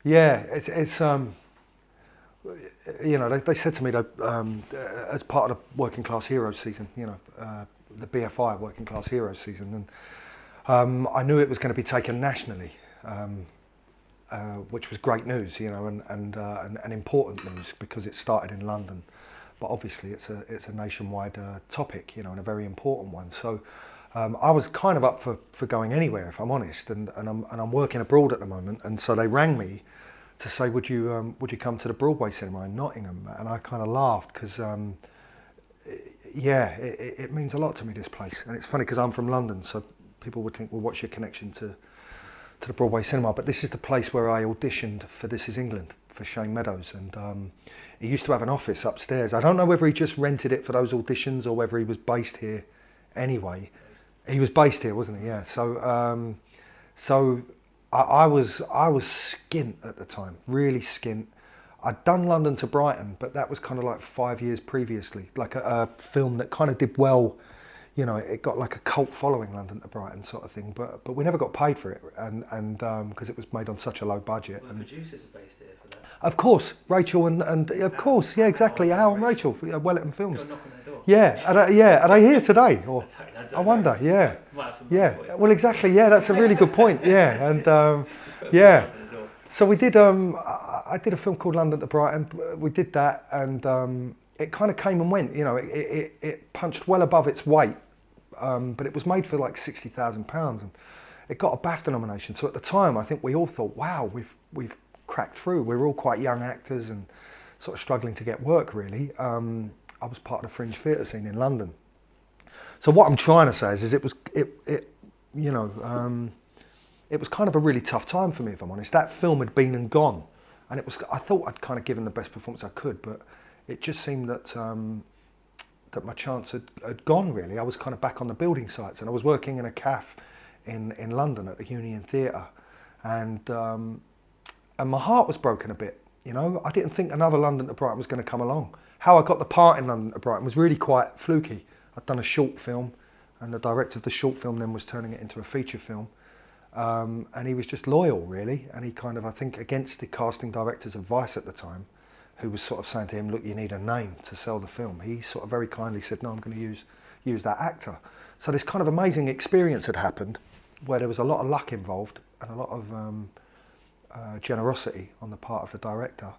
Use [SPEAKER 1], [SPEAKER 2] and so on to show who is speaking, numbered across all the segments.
[SPEAKER 1] Yeah, it's you know, they said to me that as part of the Working Class Heroes season, you know, the BFI Working Class Heroes season, and I knew it was going to be taken nationally, which was great news, you know, and important news because it started in London, but obviously it's a nationwide topic, you know, and a very important one. So I was kind of up for going anywhere, if I'm honest, and I'm working abroad at the moment, and so they rang me to say, would you come to the Broadway Cinema in Nottingham? And I kind of laughed because, yeah, it means a lot to me, this place. And it's funny because I'm from London, so people would think, well, what's your connection to the Broadway Cinema? But this is the place where I auditioned for This Is England, for Shane Meadows. And he used to have an office upstairs. I don't know whether he just rented it for those auditions or whether he was based here anyway. He was based here, wasn't he? Yeah. So I was skint at the time, really skint. I'd done London to Brighton, but that was kind of like 5 years previously, like a film that kind of did well. You know, it got like a cult following, London to Brighton sort of thing, but we never got paid for it, and because it was made on such a low budget.
[SPEAKER 2] Well, the producers are based here for that.
[SPEAKER 1] Of course, Rachel and of course, yeah, exactly. Al and Rachel, Wellington Films.
[SPEAKER 2] Go knock on their door.
[SPEAKER 1] Yeah, are they here today? Or I wonder.
[SPEAKER 2] Know.
[SPEAKER 1] Yeah,
[SPEAKER 2] Might have some
[SPEAKER 1] yeah. Well, exactly. Yeah, that's a really good point. Yeah, and yeah. So we did. I did a film called London to Brighton. We did that, and it kind of came and went. You know, it punched well above its weight, but it was made for like £60,000, and it got a BAFTA nomination. So at the time, I think we all thought, wow, we've cracked through. We were all quite young actors and sort of struggling to get work. Really, I was part of the fringe theatre scene in London. So what I'm trying to say is it was you know. It was kind of a really tough time for me, if I'm honest. That film had been and gone, and I thought I'd kind of given the best performance I could, but it just seemed that that my chance had gone, really. I was kind of back on the building sites, and I was working in a cafe in London at the Union Theatre, and my heart was broken a bit. You know, I didn't think another London to Brighton was going to come along. How I got the part in London to Brighton was really quite fluky. I'd done a short film, and the director of the short film then was turning it into a feature film. And he was just loyal, really, and he kind of, I think, against the casting director's advice at the time, who was sort of saying to him, look, you need a name to sell the film. He sort of very kindly said, no, I'm going to use that actor. So this kind of amazing experience had happened where there was a lot of luck involved and a lot of generosity on the part of the director,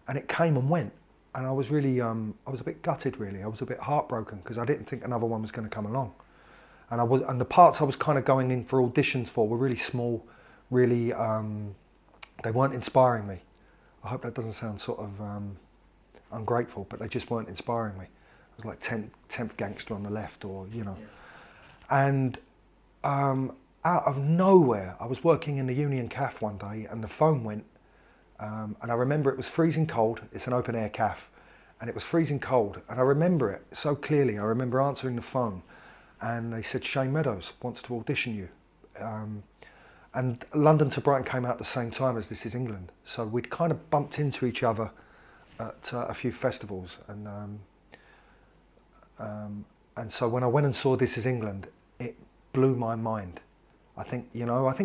[SPEAKER 1] and it came and went. And I was really, I was a bit gutted, really. I was a bit heartbroken because I didn't think another one was going to come along. And the parts I was kind of going in for auditions for were really small, really, they weren't inspiring me. I hope that doesn't sound sort of ungrateful, but they just weren't inspiring me. I was like 10th gangster on the left, or, you know. Yeah. And out of nowhere, I was working in the Union Cafe one day, and the phone went, and I remember it was freezing cold. It's an open air cafe, and it was freezing cold, and I remember it so clearly. I remember answering the phone, and they said, Shane Meadows wants to audition you. And London to Brighton came out at the same time as This Is England. So we'd kind of bumped into each other at a few festivals. And so when I went and saw This Is England, it blew my mind. I think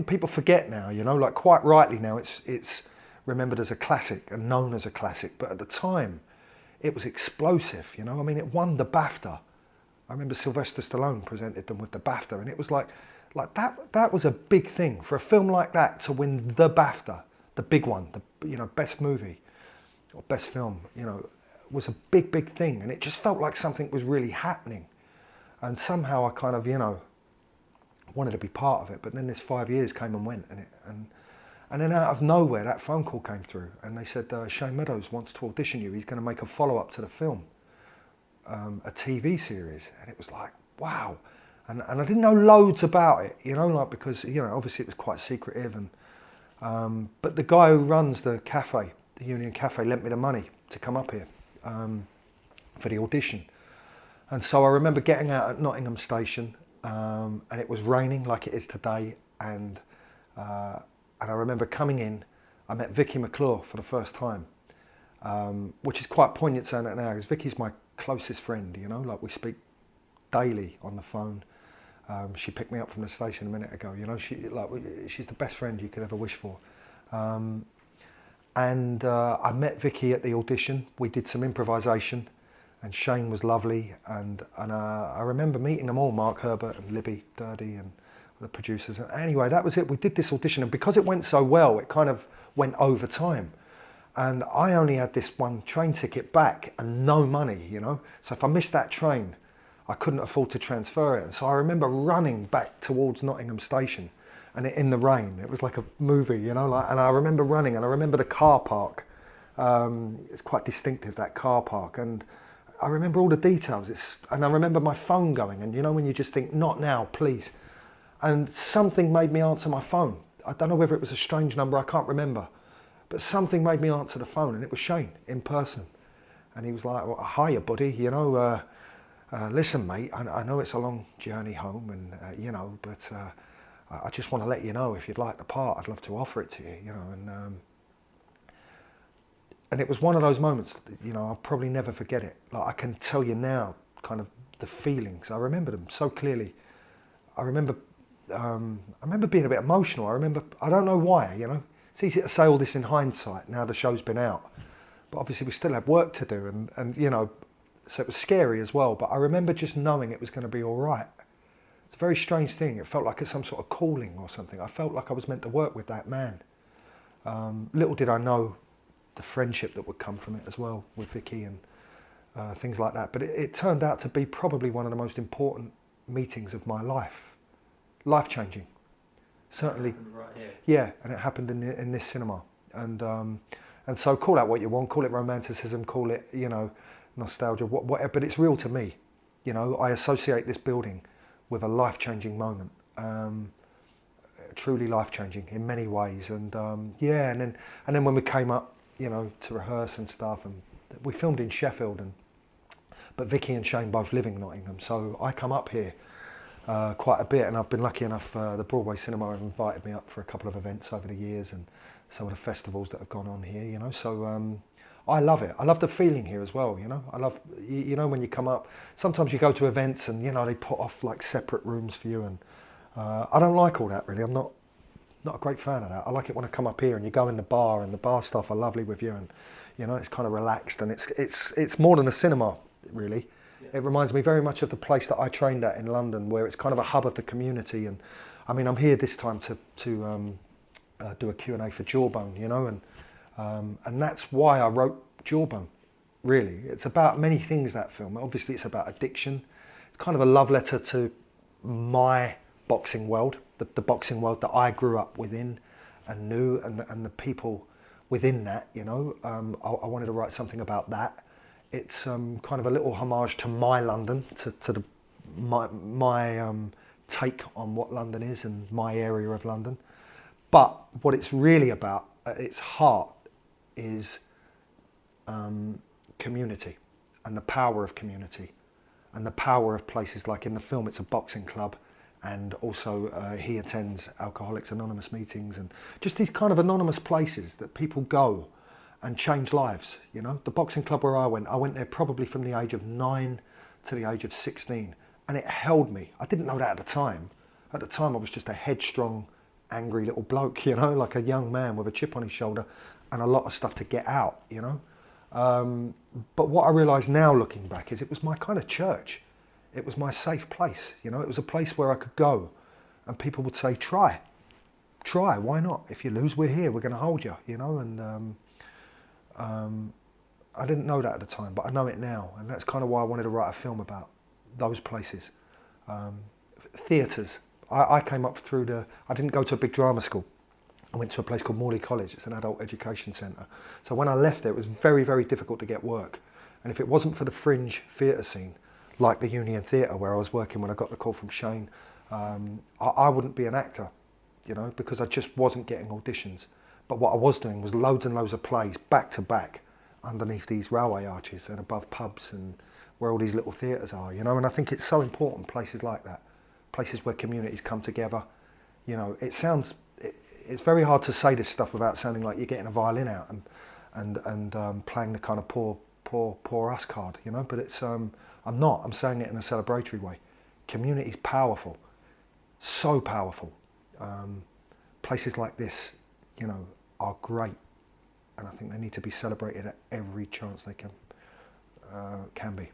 [SPEAKER 1] people forget now, you know, like quite rightly now, it's remembered as a classic and known as a classic. But at the time, it was explosive, you know. I mean, it won the BAFTA. I remember Sylvester Stallone presented them with the BAFTA, and it was like that was a big thing for a film like that to win the BAFTA, the big one, the best movie or best film, you know, was a big thing, and it just felt like something was really happening, and somehow I kind of, you know, wanted to be part of it. But then this 5 years came and went, and then out of nowhere that phone call came through, and they said Shane Meadows wants to audition you. He's going to make a follow-up to the film. A TV series, and it was like, wow. And I didn't know loads about it, you know, like, because, you know, obviously it was quite secretive, and but the guy who runs the cafe, the Union Cafe, lent me the money to come up here for the audition. And so I remember getting out at Nottingham Station, and it was raining like it is today, and I remember coming in. I met Vicky McClure for the first time, which is quite poignant saying that now, because Vicky's my closest friend, you know, like we speak daily on the phone. She picked me up from the station a minute ago, you know. She's the best friend you could ever wish for. And I met Vicky at the audition. We did some improvisation, and Shane was lovely. And I remember meeting them all, Mark Herbert and Libby Durdy and the producers. And anyway, that was it. We did this audition, and because it went so well, it kind of went over time. And I only had this one train ticket back and no money, you know. So if I missed that train, I couldn't afford to transfer it. And so I remember running back towards Nottingham Station, and in the rain. It was like a movie, you know. And I remember running, and I remember the car park. It's quite distinctive, that car park. And I remember all the details. And I remember my phone going, and you know when you just think, not now, please. And something made me answer my phone. I don't know whether it was a strange number, I can't remember. But something made me answer the phone, and it was Shane in person. And he was like, well, hiya, buddy, you know, listen, mate, I know it's a long journey home, and, you know, but I just want to let you know, if you'd like the part, I'd love to offer it to you, you know. And it was one of those moments, you know, I'll probably never forget it. Like, I can tell you now, kind of the feelings. I remember them so clearly. I remember being a bit emotional. I don't know why, you know. It's easy to say all this in hindsight, now the show's been out. But obviously we still have work to do, and you know, so it was scary as well. But I remember just knowing it was going to be all right. It's a very strange thing. It felt like it's some sort of calling or something. I felt like I was meant to work with that man. Little did I know the friendship that would come from it as well, with Vicky and things like that. But it turned out to be probably one of the most important meetings of my life. Life-changing. Certainly,
[SPEAKER 2] right here.
[SPEAKER 1] Yeah, and it happened in this cinema, and so call that what you want, call it romanticism, call it, you know, nostalgia, whatever, but it's real to me, you know. I associate this building with a life-changing moment, truly life-changing in many ways, and yeah, and then when we came up, you know, to rehearse and stuff, and we filmed in Sheffield, but Vicky and Shane both live in Nottingham, so I come up here quite a bit, and I've been lucky enough, the Broadway Cinema have invited me up for a couple of events over the years, and some of the festivals that have gone on here, you know, so I love it. I love the feeling here as well, you know. I love, you know, when you come up, sometimes you go to events and, you know, they put off like separate rooms for you, and I don't like all that really. I'm not a great fan of that. I like it when I come up here and you go in the bar, and the bar staff are lovely with you, and, you know, it's kind of relaxed, and it's more than a cinema, really. It reminds me very much of the place that I trained at in London, where it's kind of a hub of the community. And I mean, I'm here this time to do a Q&A for Jawbone, you know, and that's why I wrote Jawbone, really. It's about many things, that film. Obviously, it's about addiction. It's kind of a love letter to my boxing world, the boxing world that I grew up within and knew, and the people within that, you know. I wanted to write something about that. It's kind of a little homage to my London, to my take on what London is and my area of London. But what it's really about, at its heart, is community, and the power of community, and the power of places like, in the film, it's a boxing club, and also he attends Alcoholics Anonymous meetings, and just these kind of anonymous places that people go and change lives, you know. The boxing club where I went there probably from the age of 9 to the age of 16, and it held me. I didn't know that at the time. At the time I was just a headstrong, angry little bloke, you know, like a young man with a chip on his shoulder and a lot of stuff to get out, you know. But what I realise now, looking back, is it was my kind of church. It was my safe place, you know. It was a place where I could go and people would say, try, why not? If you lose, we're here, we're going to hold you, you know. And I didn't know that at the time, but I know it now, and that's kind of why I wanted to write a film about those places. Theatres. I came up through I didn't go to a big drama school. I went to a place called Morley College. It's an adult education centre. So when I left there, it was very, very difficult to get work. And if it wasn't for the fringe theatre scene, like the Union Theatre where I was working when I got the call from Shane, I wouldn't be an actor, you know, because I just wasn't getting auditions. But what I was doing was loads and loads of plays back to back underneath these railway arches and above pubs and where all these little theatres are, you know. And I think it's so important, places like that, places where communities come together. You know, it's very hard to say this stuff without sounding like you're getting a violin out and playing the kind of poor us card, you know. But it's I'm not. I'm saying it in a celebratory way. Community's powerful, so powerful. Places like this, you know, are great. and I think they need to be celebrated at every chance they can be.